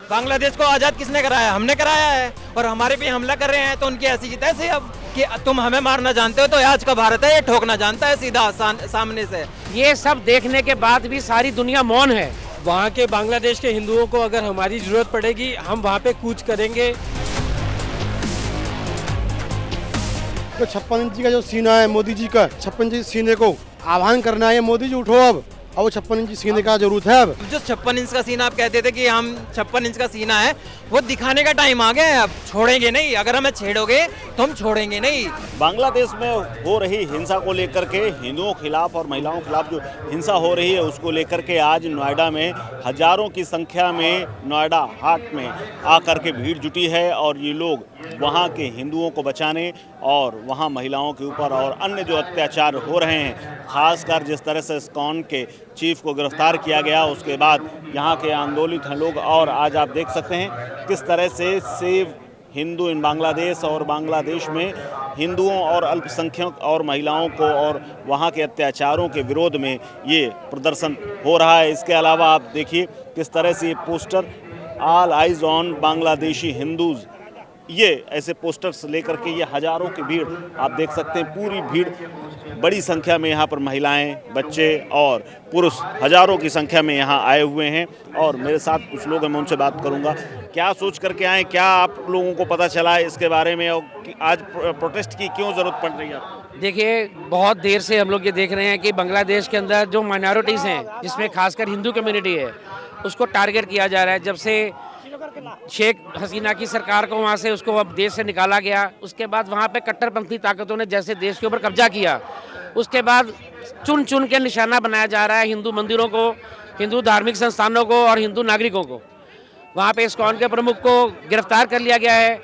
बांग्लादेश को आज़ाद किसने कराया? हमने कराया है। और हमारे भी हमला कर रहे हैं तो उनकी ऐसी की तैसी अब कि तुम हमें मारना जानते हो तो आज का भारत है ये ठोकना जानता है सीधा सामने से। ये सब देखने के बाद भी सारी दुनिया मौन है। वहाँ के बांग्लादेश के हिंदुओं को अगर हमारी जरूरत पड़ेगी हम वहाँ पे कूच करेंगे। तो 56 इंची का जो सीना है मोदी जी का, 56 इंची सीने को आह्वान करना है, मोदी जी उठो अब वो 56 इंची सीने का जरूरत है। अब जो 56 इंच का सीना आप कहते थे कि हम 56 इंच का सीना है वो दिखाने का टाइम आ गया है। अब छोड़ेंगे नहीं, अगर हमें छेड़ोगे तो हम छोड़ेंगे नहीं। बांग्लादेश में हो रही हिंसा को लेकर के, हिंदुओं खिलाफ और महिलाओं खिलाफ जो हिंसा हो रही है उसको लेकर के आज नोएडा में हजारों की संख्या में नोएडा हाट में आकर के भीड़ जुटी है और ये लोग वहाँ के हिंदुओं को बचाने और वहाँ महिलाओं के ऊपर और अन्य जो अत्याचार हो रहे हैं, खासकर जिस तरह से इस्कॉन के चीफ को गिरफ्तार किया गया उसके बाद यहाँ के आंदोलित हैं लोग। और आज आप देख सकते हैं किस तरह से सेव हिंदू इन बांग्लादेश और बांग्लादेश में हिंदुओं और अल्पसंख्यक और महिलाओं को और वहाँ के अत्याचारों के विरोध में ये प्रदर्शन हो रहा है। इसके अलावा आप देखिए किस तरह से ये poster all eyes on Bangladeshi Hindus, ये ऐसे पोस्टर्स लेकर के ये हजारों की भीड़ आप देख सकते हैं। पूरी भीड़, बड़ी संख्या में यहाँ पर महिलाएं, बच्चे और पुरुष हजारों की संख्या में यहाँ आए हुए हैं। और मेरे साथ कुछ लोग हैं, मैं उनसे बात करूँगा। क्या सोच करके आए, क्या आप लोगों को पता चला है इसके बारे में और आज प्रोटेस्ट की क्यों ज़रूरत पड़ रही है? देखिए, बहुत देर से हम लोग ये देख रहे हैं कि बांग्लादेश के अंदर जो माइनॉरिटीज़ हैं, जिसमें खासकर हिंदू कम्युनिटी है, उसको टारगेट किया जा रहा है। जब से शेख हसीना की सरकार को वहाँ से उसको अब देश से निकाला गया, उसके बाद वहाँ पे कट्टरपंथी ताकतों ने जैसे देश के ऊपर कब्जा किया, उसके बाद चुन चुन के निशाना बनाया जा रहा है हिंदू मंदिरों को, हिंदू धार्मिक संस्थानों को और हिंदू नागरिकों को। वहाँ पे इस्कॉन के प्रमुख को गिरफ्तार कर लिया गया है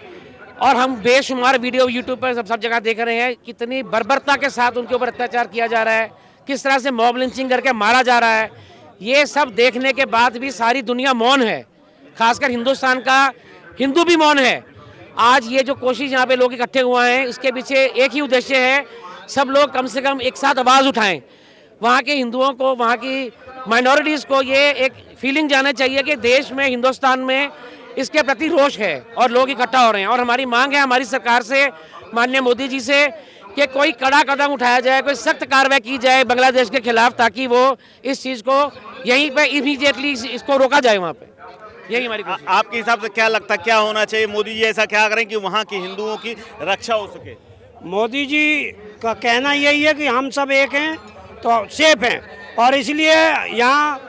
और हम बेशुमार वीडियो यूट्यूब पर सब जगह देख रहे हैं कितनी बर्बरता के साथ उनके ऊपर अत्याचार किया जा रहा है, किस तरह से मॉब लिंचिंग करके मारा जा रहा है। ये सब देखने के बाद भी सारी दुनिया मौन है, खासकर हिंदुस्तान का हिंदू भी मौन है। आज ये जो कोशिश यहाँ पे लोग इकट्ठे हुए हैं, इसके पीछे एक ही उद्देश्य है, सब लोग कम से कम एक साथ आवाज़ उठाएं। वहाँ के हिंदुओं को, वहाँ की माइनॉरिटीज़ को ये एक फीलिंग जाना चाहिए कि देश में, हिंदुस्तान में इसके प्रति रोष है और लोग इकट्ठा हो रहे हैं। और हमारी मांग है हमारी सरकार से, माननीय मोदी जी से, कि कोई कड़ा कदम उठाया जाए, कोई सख्त कार्रवाई की जाए बांग्लादेश के खिलाफ, ताकि वो इस चीज़ को यहीं पे इमीडिएटली इसको रोका जाए वहाँ पे। यही हमारी आपके हिसाब से क्या लगता है क्या होना चाहिए? मोदी जी ऐसा क्या करें कि वहाँ के हिंदुओं की रक्षा हो सके? मोदी जी का कहना यही है कि हम सब एक हैं तो सेफ हैं, और इसलिए यहाँ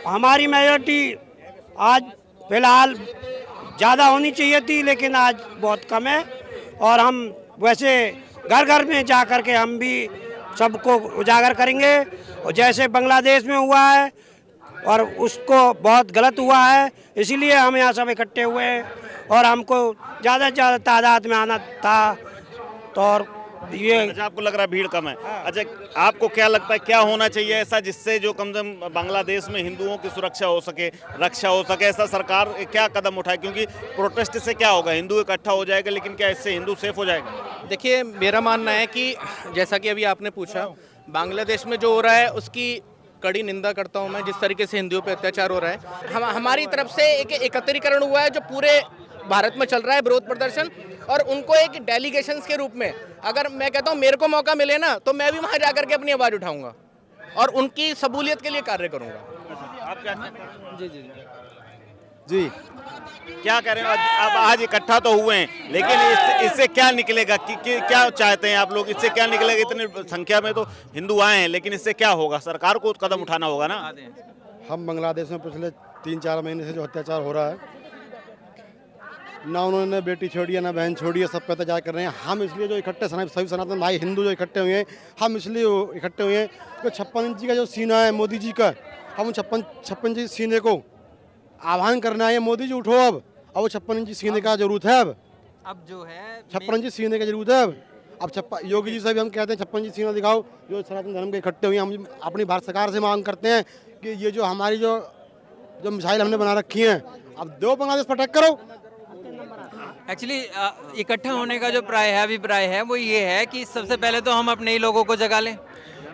हमारी मेजॉरिटी आज फिलहाल ज़्यादा होनी चाहिए थी, लेकिन आज बहुत कम है। और हम वैसे घर घर में जा कर के हम भी सबको उजागर करेंगे, और जैसे बांग्लादेश में हुआ है और उसको बहुत गलत हुआ है, इसीलिए हम यहाँ सब इकट्ठे हुए हैं और हमको ज़्यादा से ज़्यादा तादाद में आना था। तो और ये अच्छा, आपको लग रहा है भीड़ कम है। अच्छा, आपको क्या लगता है क्या होना चाहिए ऐसा जिससे जो कम से कम बांग्लादेश में हिंदुओं की सुरक्षा हो सके, रक्षा हो सके? ऐसा सरकार क्या कदम उठाए? क्योंकि प्रोटेस्ट से क्या होगा, हिंदू इकट्ठा हो जाएगा, लेकिन क्या इससे हिंदू सेफ हो जाएगा? देखिए, मेरा मानना है कि जैसा कि अभी आपने पूछा, बांग्लादेश में जो हो रहा है उसकी कड़ी निंदा करता हूं मैं। जिस तरीके से हिंदुओं पे अत्याचार हो रहा है, हमारी तरफ से एक एकत्रीकरण हुआ है जो पूरे भारत में चल रहा है, विरोध प्रदर्शन, और उनको एक डेलीगेशंस के रूप में, अगर मैं कहता हूं मेरे को मौका मिले ना, तो मैं भी वहां जाकर के अपनी आवाज़ उठाऊंगा और उनकी सबूलियत के लिए कार्य करूंगा। आप क्या जी जी जी क्या कह रहे हैं? अब आज इकट्ठा तो हुए हैं, लेकिन इससे क्या निकलेगा कि क्या चाहते हैं आप लोग? इससे क्या निकलेगा? इतनी संख्या में तो हिंदू आए हैं, लेकिन इससे क्या होगा? सरकार को कदम उठाना होगा ना। हम बांग्लादेश में पिछले 3-4 महीने से जो अत्याचार हो रहा है, ना उन्होंने बेटी छोड़ी है ना बहन छोड़ी है, सब पे अत्याचार कर रहे हैं। हम इसलिए जो इकट्ठे सभी सनातन भाई हिंदू जो इकट्ठे हुए हैं, हम इसलिए इकट्ठे हुए हैं कि 56 इंची का जो सीना है मोदी जी का, हम 56 इंची सीने को आह्वान करना है, मोदी जी उठो अब वो 56 इंची सीने का जरूरत है। अब जो है 56 इंची सीने का जरूरत है। अब योगी जी से भी हम कहते हैं 56 इंची सीना दिखाओ, जो सनातन धर्म के इकट्ठे हुए हैं। हम अपनी भारत सरकार से मांग करते हैं कि ये जो हमारी जो मिसाइल हमने बना रखी हैं, अब दो बांग्लादेश पर अटैक करो। एक्चुअली इकट्ठा होने का जो अभिप्राय है वो ये है कि सबसे पहले तो हम अपने ही लोगों को जगा लें,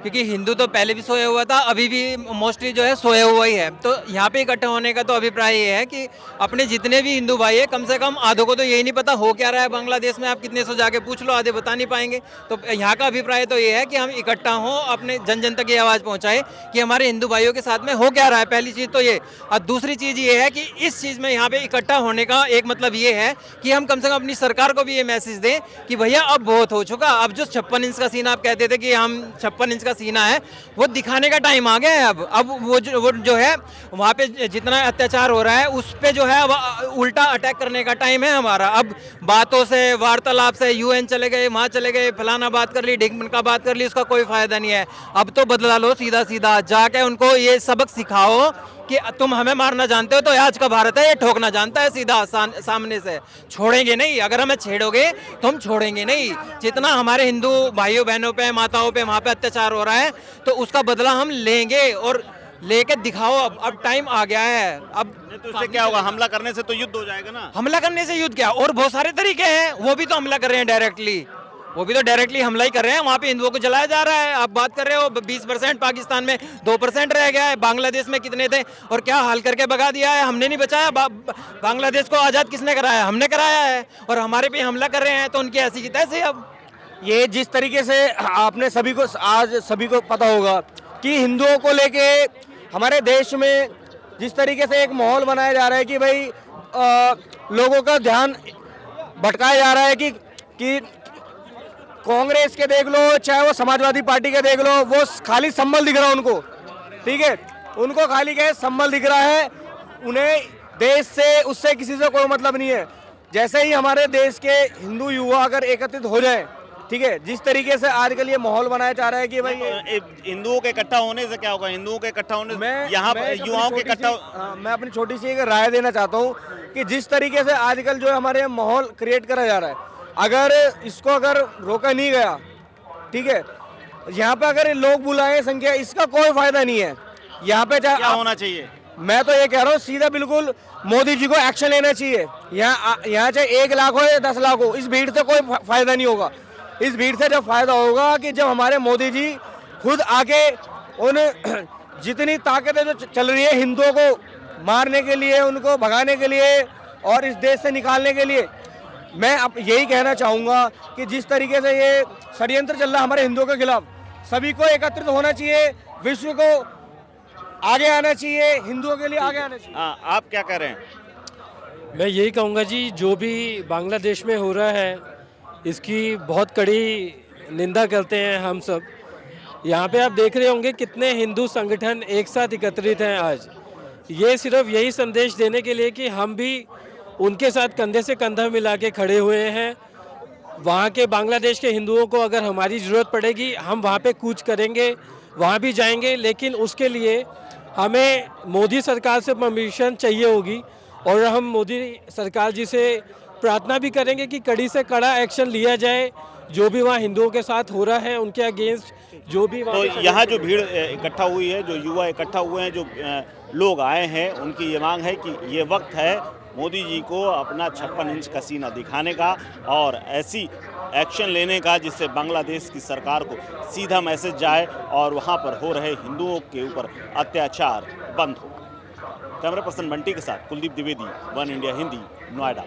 क्योंकि हिंदू तो पहले भी सोया हुआ था, अभी भी मोस्टली जो है सोया हुआ ही है। तो यहाँ पे इकट्ठा होने का तो अभिप्राय ये है कि अपने जितने भी हिंदू भाई है, कम से कम आधों को तो यही नहीं पता हो क्या रहा है बांग्लादेश में। आप कितने सौ जाके पूछ लो, आधे बता नहीं पाएंगे। तो यहाँ का अभिप्राय तो ये है कि हम इकट्ठा हों, अपने जन जन तक ये आवाज़ पहुँचाएं कि हमारे हिंदू भाइयों के साथ में हो क्या रहा है। पहली चीज़ तो ये, और दूसरी चीज़ ये है कि इस चीज़ में यहाँ पे इकट्ठा होने का एक मतलब ये है कि हम कम से कम अपनी सरकार को भी ये मैसेज दें कि भैया अब बहुत हो चुका। अब जो 56 इंच का सीना आप कहते थे कि हम 56 इंच का सीना है, वो दिखाने का टाइम आ गया है। अब वो जो है वहाँ पे जितना अत्याचार हो रहा है उस पे जो है अब उल्टा अटैक करने का टाइम है हमारा। अब बातों से, वार्तालाप से, यूएन चले गए, वहाँ चले गए, फलाना बात कर ली, ढिंक का बात कर ली, उसका कोई फायदा नहीं है। अब तो बदला लो सीधा सीधा जाके, उनको ये सबक सिखाओ कि तुम हमें मारना जानते हो तो आज का भारत है ये ठोकना जानता है सीधा सामने से। छोड़ेंगे नहीं, अगर हमें छेड़ोगे तो हम छोड़ेंगे नहीं। जितना हमारे हिंदू भाइयों बहनों पे, माताओं पे वहाँ पे अत्याचार हो रहा है तो उसका बदला हम लेंगे और लेके दिखाओ। अब टाइम आ गया है। अब तो इससे क्या होगा? हमला करने से तो युद्ध हो जाएगा ना। हमला करने से युद्ध क्या, और बहुत सारे तरीके हैं। वो भी तो हमला कर रहे हैं डायरेक्टली, वो भी तो डायरेक्टली हमला ही कर रहे हैं। वहाँ पे हिंदुओं को जलाया जा रहा है। आप बात कर रहे हो 20%, पाकिस्तान में 2% रह गया है। बांग्लादेश में कितने थे और क्या हाल करके भगा दिया है। हमने नहीं बचाया बांग्लादेश को। आज़ाद किसने कराया? हमने कराया है। और हमारे पे हमला कर रहे हैं तो उनकी ऐसी की तैसी। अब ये जिस तरीके से आपने सभी को पता होगा कि हिंदुओं को लेके हमारे देश में जिस तरीके से एक माहौल बनाया जा रहा है कि भाई लोगों का ध्यान भटकाया जा रहा है कि कांग्रेस के देख लो, चाहे वो समाजवादी पार्टी के देख लो, वो खाली संबल दिख रहा है उनको, ठीक है। उनको खाली क्या है, संबल दिख रहा है। उन्हें देश से, उससे किसी से कोई मतलब नहीं है। जैसे ही हमारे देश के हिंदू युवा अगर एकत्रित हो जाए, ठीक है, जिस तरीके से आजकल ये माहौल बनाया जा रहा है कि भाई हिंदुओं के इकट्ठा होने से क्या होगा? हिंदुओं के इकट्ठा होने से यहाँ युवाओं के इकट्ठा, मैं अपनी छोटी सी एक राय देना चाहता हूँ कि जिस तरीके से आजकल जो हमारे माहौल क्रिएट करा जा रहा है, अगर इसको अगर रोका नहीं गया, ठीक है, यहाँ पे अगर लोग बुलाए संख्या, इसका कोई फायदा नहीं है। यहाँ पे क्या होना चाहिए? मैं तो ये कह रहा हूँ सीधा बिल्कुल मोदी जी को एक्शन लेना चाहिए। यहाँ चाहे 1 लाख हो या 10 लाख हो, इस भीड़ से कोई फायदा नहीं होगा। इस भीड़ से जब फायदा होगा कि जब हमारे मोदी जी खुद आके उन जितनी ताकतें जो चल रही है हिंदुओं को मारने के लिए, उनको भगाने के लिए और इस देश से निकालने के लिए, मैं अब यही कहना चाहूँगा कि जिस तरीके से ये षड्यंत्र चल रहा है हमारे हिंदुओं के खिलाफ, सभी को एकत्रित होना चाहिए, विश्व को आगे आना चाहिए, हिंदुओं के लिए आगे आना चाहिए। आप क्या कह रहे हैं? मैं यही कहूँगा जी, जो भी बांग्लादेश में हो रहा है इसकी बहुत कड़ी निंदा करते हैं हम सब। यहाँ पे आप देख रहे होंगे कितने हिंदू संगठन एक साथ एकत्रित हैं आज। ये सिर्फ यही संदेश देने के लिए कि हम भी उनके साथ कंधे से कंधा मिला के खड़े हुए हैं। वहाँ के बांग्लादेश के हिंदुओं को अगर हमारी ज़रूरत पड़ेगी, हम वहाँ पे कूच करेंगे, वहाँ भी जाएंगे। लेकिन उसके लिए हमें मोदी सरकार से परमिशन चाहिए होगी और हम मोदी सरकार जी से प्रार्थना भी करेंगे कि कड़ी से कड़ा एक्शन लिया जाए। जो भी वहाँ हिंदुओं के साथ हो रहा है उनके अगेंस्ट जो भी तो यहाँ जो भीड़ इकट्ठा हुई है, जो युवा इकट्ठा हुए हैं, जो लोग आए हैं, उनकी ये मांग है कि ये वक्त है मोदी जी को अपना 56 इंच का सीना दिखाने का और ऐसी एक्शन लेने का जिससे बांग्लादेश की सरकार को सीधा मैसेज जाए और वहाँ पर हो रहे हिंदुओं के ऊपर अत्याचार बंद हो। कैमरा पर्सन बंटी के साथ कुलदीप द्विवेदी, वन इंडिया हिंदी, नोएडा।